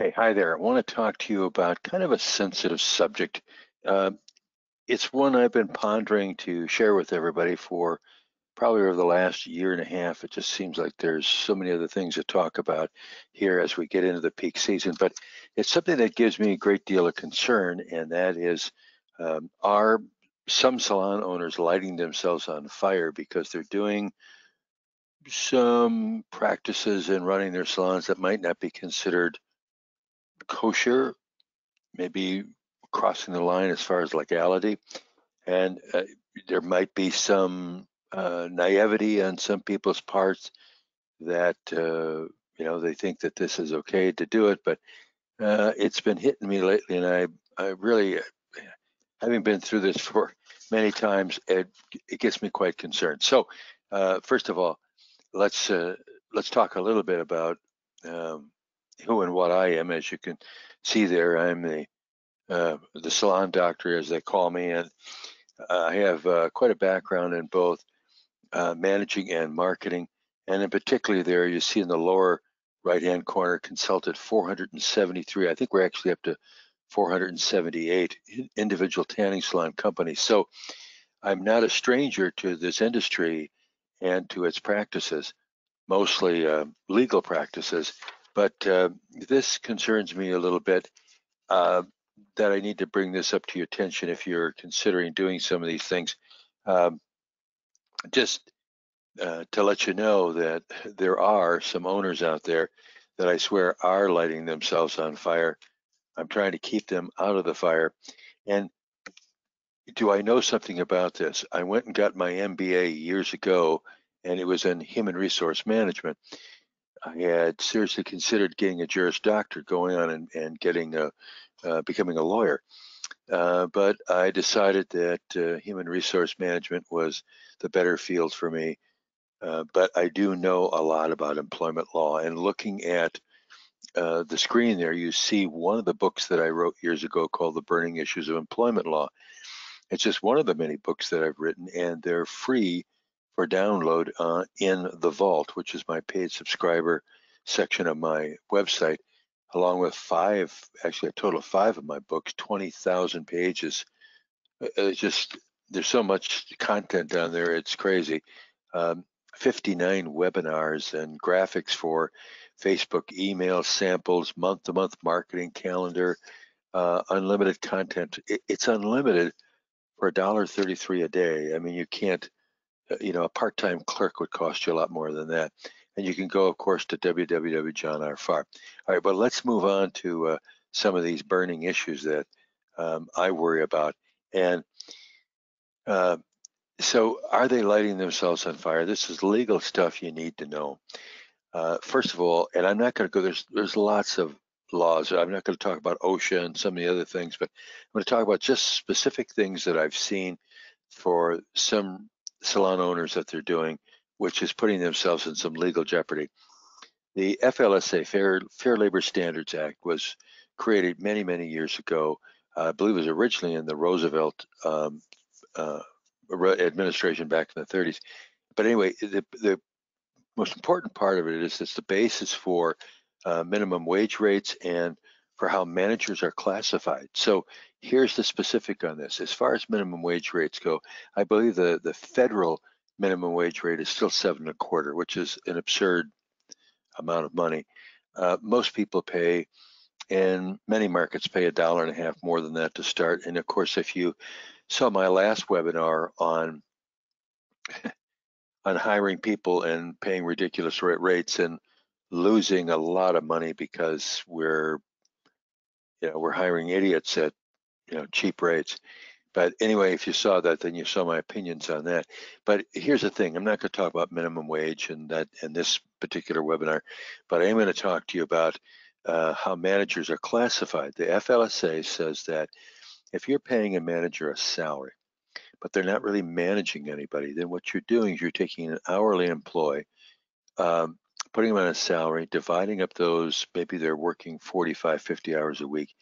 Hey, hi there. I want to talk to you about kind of a sensitive subject. Uh, it's one I've been pondering to share with everybody for probably over the last year and a half. It just seems like there's so many other things to talk about here as we get into the peak season, but it's something that gives me a great deal of concern, and that is are some salon owners lighting themselves on fire because they're doing some practices in running their salons that might not be considered kosher, maybe crossing the line as far as legality, and there might be some naivety on some people's parts that they think that this is okay to do it, but it's been hitting me lately, and I really, having been through this for many times, it gets me quite concerned. So, first of all, let's uh, let's talk a little bit about um, who and what I am. As you can see there, I'm the salon doctor, as they call me, and I have quite a background in both managing and marketing. And in particular, there you see in the lower right-hand corner, consulted 473. I think we're actually up to 478 individual tanning salon companies. So I'm not a stranger to this industry and to its practices, mostly legal practices. But this concerns me a little bit, uh, that I need to bring this up to your attention if you're considering doing some of these things. Um, just to let you know that there are some owners out there that I swear are lighting themselves on fire. I'm trying to keep them out of the fire. And do I know something about this? I went and got my MBA years ago, and it was in human resource management. I had seriously considered getting a Juris Doctorate, going on and getting becoming a lawyer. But I decided that human resource management was the better field for me. But I do know a lot about employment law. And looking at the screen there, you see one of the books that I wrote years ago called The Burning Issues of Employment Law. It's just one of the many books that I've written, and they're free for download in the Vault, which is my paid subscriber section of my website, along with actually a total of five of my books, 20,000 pages. It's just, there's so much content down there, it's crazy. Um, 59 webinars and graphics for Facebook email samples, month-to-month marketing calendar, unlimited content. It's unlimited for $1.33 a day. I mean, you can't, a part-time clerk would cost you a lot more than that. And you can go, of course, to www.johnrfarr. All right, but let's move on to some of these burning issues that I worry about. And uh, so are they lighting themselves on fire? This is legal stuff you need to know. First of all, and I'm not going to go, there's lots of laws. I'm not going to talk about OSHA and some of the other things, but I'm going to talk about just specific things that I've seen for some salon owners that they're doing, which is putting themselves in some legal jeopardy. The FLSA, Fair Labor Standards Act, was created many, many years ago. I believe it was originally in the Roosevelt uh, administration back in the 30s. But anyway, the most important part of it is it's the basis for minimum wage rates and for how managers are classified. So here's the specific on this. As far as minimum wage rates go, I believe the federal minimum wage rate is still 7.25, which is an absurd amount of money. Most people pay, and many markets pay $1.50 more than that to start. And of course, if you saw my last webinar on hiring people and paying ridiculous rates and losing a lot of money because we're hiring idiots at cheap rates. But anyway, if you saw that, then you saw my opinions on that. But here's the thing: I'm not going to talk about minimum wage and that in this particular webinar, but I am going to talk to you about how managers are classified. The FLSA says that if you're paying a manager a salary, but they're not really managing anybody, then what you're doing is you're taking an hourly employee, um, putting them on a salary, dividing up those, maybe they're working 45, 50 hours a week,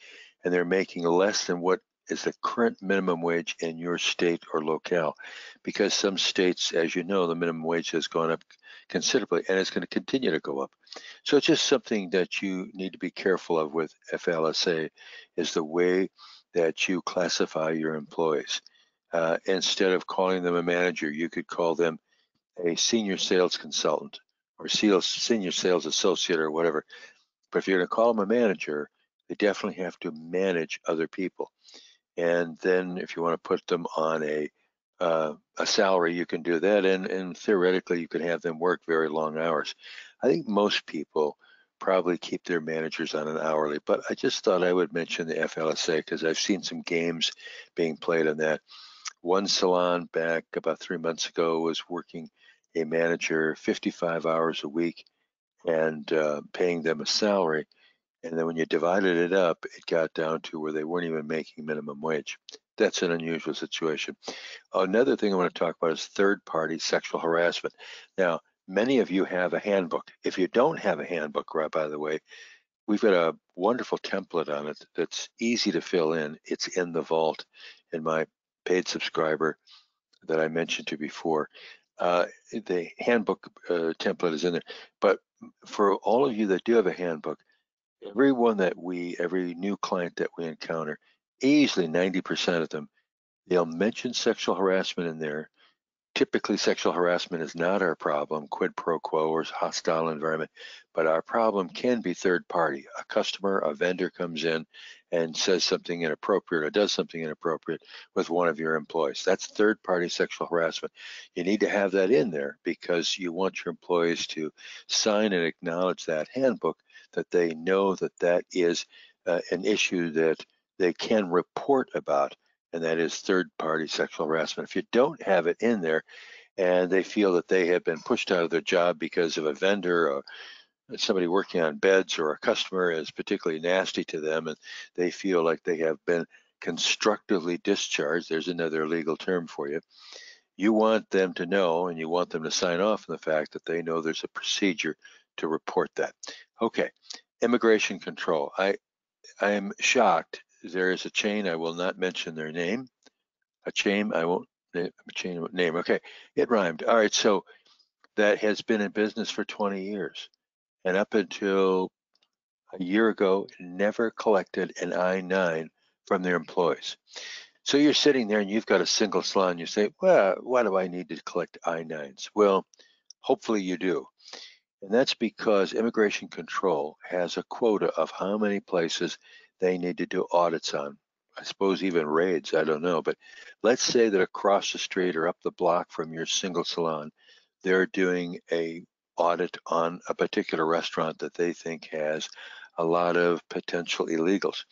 and they're making less than what is the current minimum wage in your state or locale, because some states, as you know, the minimum wage has gone up considerably and it's going to continue to go up. So it's just something that you need to be careful of with FLSA, is the way that you classify your employees. Instead of calling them a manager, you could call them a senior sales consultant or senior sales associate or whatever. But if you're going to call them a manager, they definitely have to manage other people. And then if you want to put them on a salary, you can do that. And theoretically, you can have them work very long hours. I think most people probably keep their managers on an hourly, but I just thought I would mention the FLSA because I've seen some games being played on that. One salon back about 3 months ago was working a manager 55 hours a week and paying them a salary. And then when you divided it up, it got down to where they weren't even making minimum wage. That's an unusual situation. Another thing I want to talk about is third-party sexual harassment. Now, many of you have a handbook. If you don't have a handbook, right, by the way, we've got a wonderful template on it that's easy to fill in. It's in the vault in my paid subscriber that I mentioned to you before. The handbook template is in there. But for all of you that do have a handbook, every new client that we encounter, easily 90% of them, they'll mention sexual harassment in there. Typically, sexual harassment is not our problem, quid pro quo or hostile environment, but our problem can be third party. A customer, a vendor comes in and says something inappropriate or does something inappropriate with one of your employees. That's third party sexual harassment. You need to have that in there because you want your employees to sign and acknowledge that handbook, that they know that that is an issue that they can report about, and that is third-party sexual harassment. If you don't have it in there and they feel that they have been pushed out of their job because of a vendor or somebody working on beds or a customer is particularly nasty to them and they feel like they have been constructively discharged, there's another legal term for you, you want them to know and you want them to sign off on the fact that they know there's a procedure to report that. Okay, immigration control. I am shocked. There is a chain, I will not mention their name. A chain, I won't name. Okay, it rhymed. All right, so that has been in business for 20 years. And up until a year ago, never collected an I-9 from their employees. So you're sitting there and you've got a single salon. You say, well, why do I need to collect I-9s? Well, hopefully you do. And that's because immigration control has a quota of how many places they need to do audits on. I suppose even raids, I don't know. But let's say that across the street or up the block from your single salon, they're doing a audit on a particular restaurant that they think has a lot of potential illegals.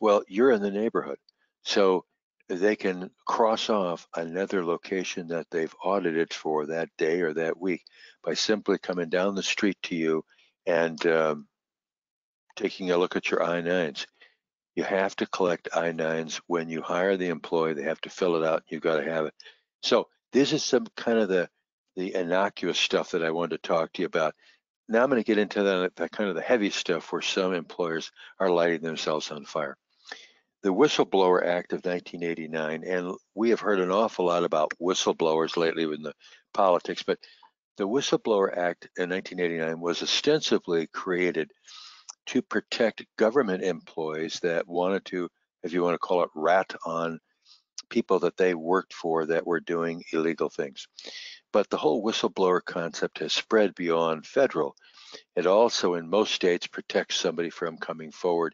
Well, you're in the neighborhood. So they can cross off another location that they've audited for that day or that week by simply coming down the street to you and taking a look at your I-9s. You have to collect I-9s when you hire the employee. They have to fill it out. You've got to have it. So this is some kind of the innocuous stuff that I wanted to talk to you about. Now I'm going to get into that kind of the heavy stuff where some employers are lighting themselves on fire. The Whistleblower Act of 1989, and we have heard an awful lot about whistleblowers lately in the politics, but the Whistleblower Act in 1989 was ostensibly created to protect government employees that wanted to, if you want to call it, rat on people that they worked for that were doing illegal things. But the whole whistleblower concept has spread beyond federal. It also, in most states, protects somebody from coming forward.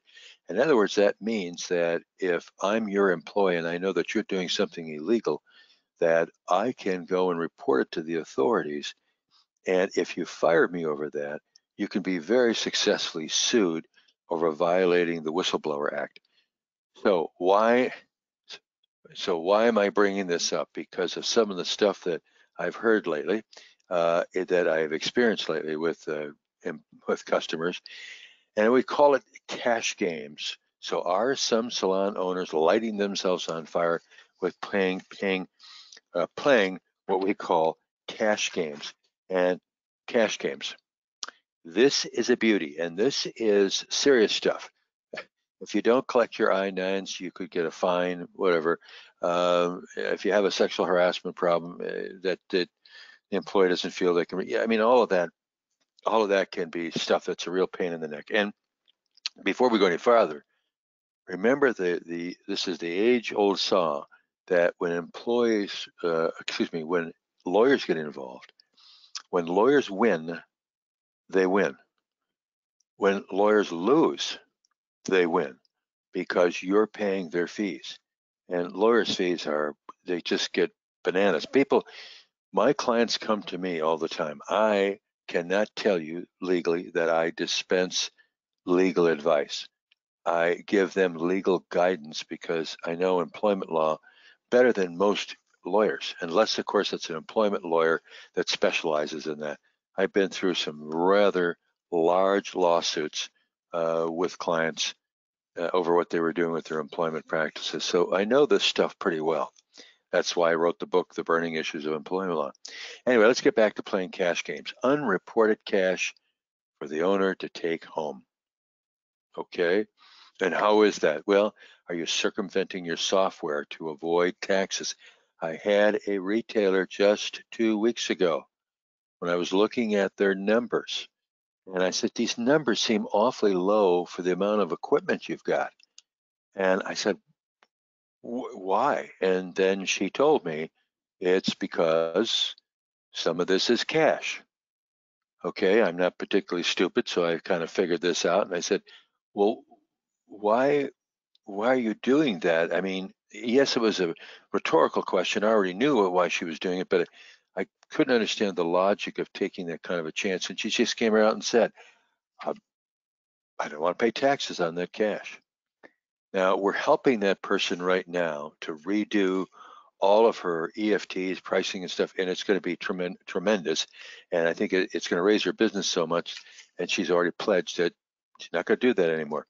In other words, that means that if I'm your employee and I know that you're doing something illegal, that I can go and report it to the authorities. And if you fire me over that, you can be very successfully sued over violating the Whistleblower Act. So why am I bringing this up? Because of some of the stuff that I've heard lately, that I've experienced lately with customers, and we call it cash games. So are some salon owners lighting themselves on fire with playing what we call cash games? And cash games, this is a beauty, and this is serious stuff. If you don't collect your I-9s, you could get a fine, whatever. If you have a sexual harassment problem that the employee doesn't feel they can, yeah, I mean, all of that can be stuff that's a real pain in the neck. And before we go any farther, remember this is the age-old saw that when when lawyers get involved, when lawyers win, they win. When lawyers lose, they win because you're paying their fees. And lawyers' fees they just get bananas. My clients come to me all the time. I cannot tell you legally that I dispense legal advice. I give them legal guidance because I know employment law better than most lawyers, unless, of course, it's an employment lawyer that specializes in that. I've been through some rather large lawsuits with clients over what they were doing with their employment practices. So I know this stuff pretty well. That's why I wrote the book, The Burning Issues of Employment Law. Anyway, let's get back to playing cash games. Unreported cash for the owner to take home. Okay? And how is that? Well, are you circumventing your software to avoid taxes? I had a retailer just 2 weeks ago when I was looking at their numbers, and I said, these numbers seem awfully low for the amount of equipment you've got. And I said, why? And then she told me it's because some of this is cash. Okay, I'm not particularly stupid, so I kind of figured this out. And I said, well, why are you doing that? I mean, yes, it was a rhetorical question. I already knew why she was doing it, but I couldn't understand the logic of taking that kind of a chance. And she just came out and said, I don't want to pay taxes on that cash. Now, we're helping that person right now to redo all of her EFTs, pricing and stuff, and it's going to be tremendous. And I think it's going to raise her business so much, and she's already pledged that she's not going to do that anymore.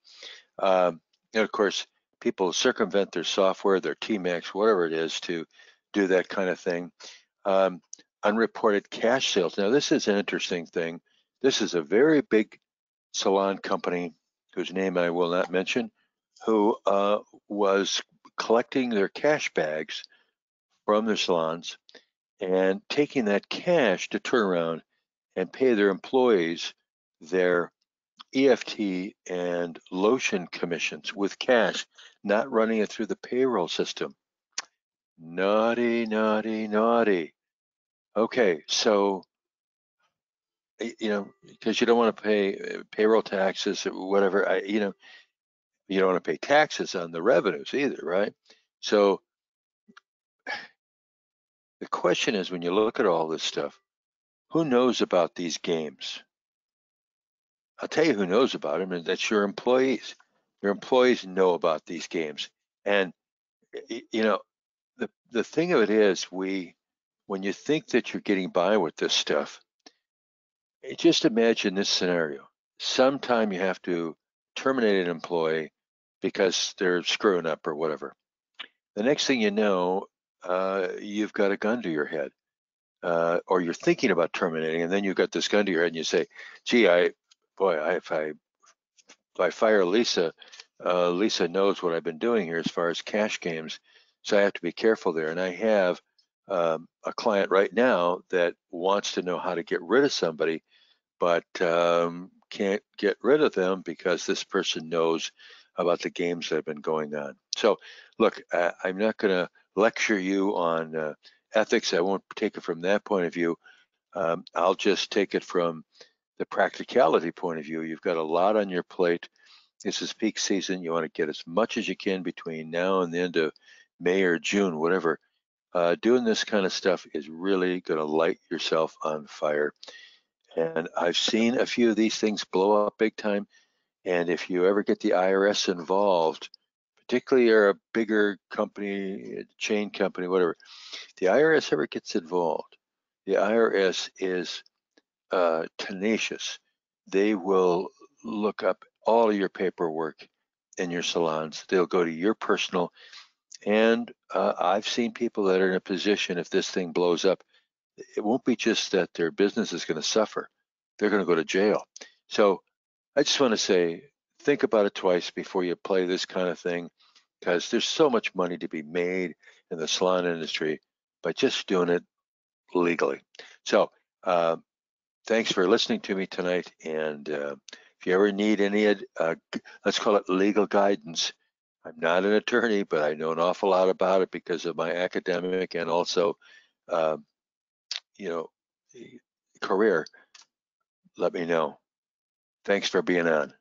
And of course, people circumvent their software, their TMAX, whatever it is, to do that kind of thing. Unreported cash sales. Now, this is an interesting thing. This is a very big salon company whose name I will not mention, who was collecting their cash bags from their salons and taking that cash to turn around and pay their employees their EFT and lotion commissions with cash, not running it through the payroll system. Naughty, naughty, naughty. Okay, so because you don't want to pay payroll taxes or whatever, you don't want to pay taxes on the revenues either, right? So the question is, when you look at all this stuff, who knows about these games? I'll tell you who knows about them, and that's your employees. Your employees know about these games. And the thing of it is, when you think that you're getting by with this stuff, just imagine this scenario. Sometime you have to terminate an employee because they're screwing up or whatever. The next thing you know, you've got a gun to your head, or you're thinking about terminating, and then you've got this gun to your head, and you say, "Gee, if I fire Lisa, Lisa knows what I've been doing here as far as cash games, so I have to be careful there." And I have a client right now that wants to know how to get rid of somebody, but can't get rid of them because this person knows about the games that have been going on. So, look, I'm not going to lecture you on ethics. I won't take it from that point of view. I'll just take it from the practicality point of view. You've got a lot on your plate. This is peak season. You want to get as much as you can between now and the end of May or June, whatever. Doing this kind of stuff is really going to light yourself on fire. And I've seen a few of these things blow up big time. And if you ever get the IRS involved, particularly you're a bigger company, chain company, whatever, the IRS ever gets involved, the IRS is tenacious. They will look up all of your paperwork in your salons. They'll go to your personal, and I've seen people that are in a position, if this thing blows up, it won't be just that their business is going to suffer. They're going to go to jail. So I just want to say think about it twice before you play this kind of thing, because there's so much money to be made in the salon industry by just doing it legally. So thanks for listening to me tonight. And if you ever need any, let's call it legal guidance, I'm not an attorney, but I know an awful lot about it because of my academic and also, you know, career. Let me know. Thanks for being on.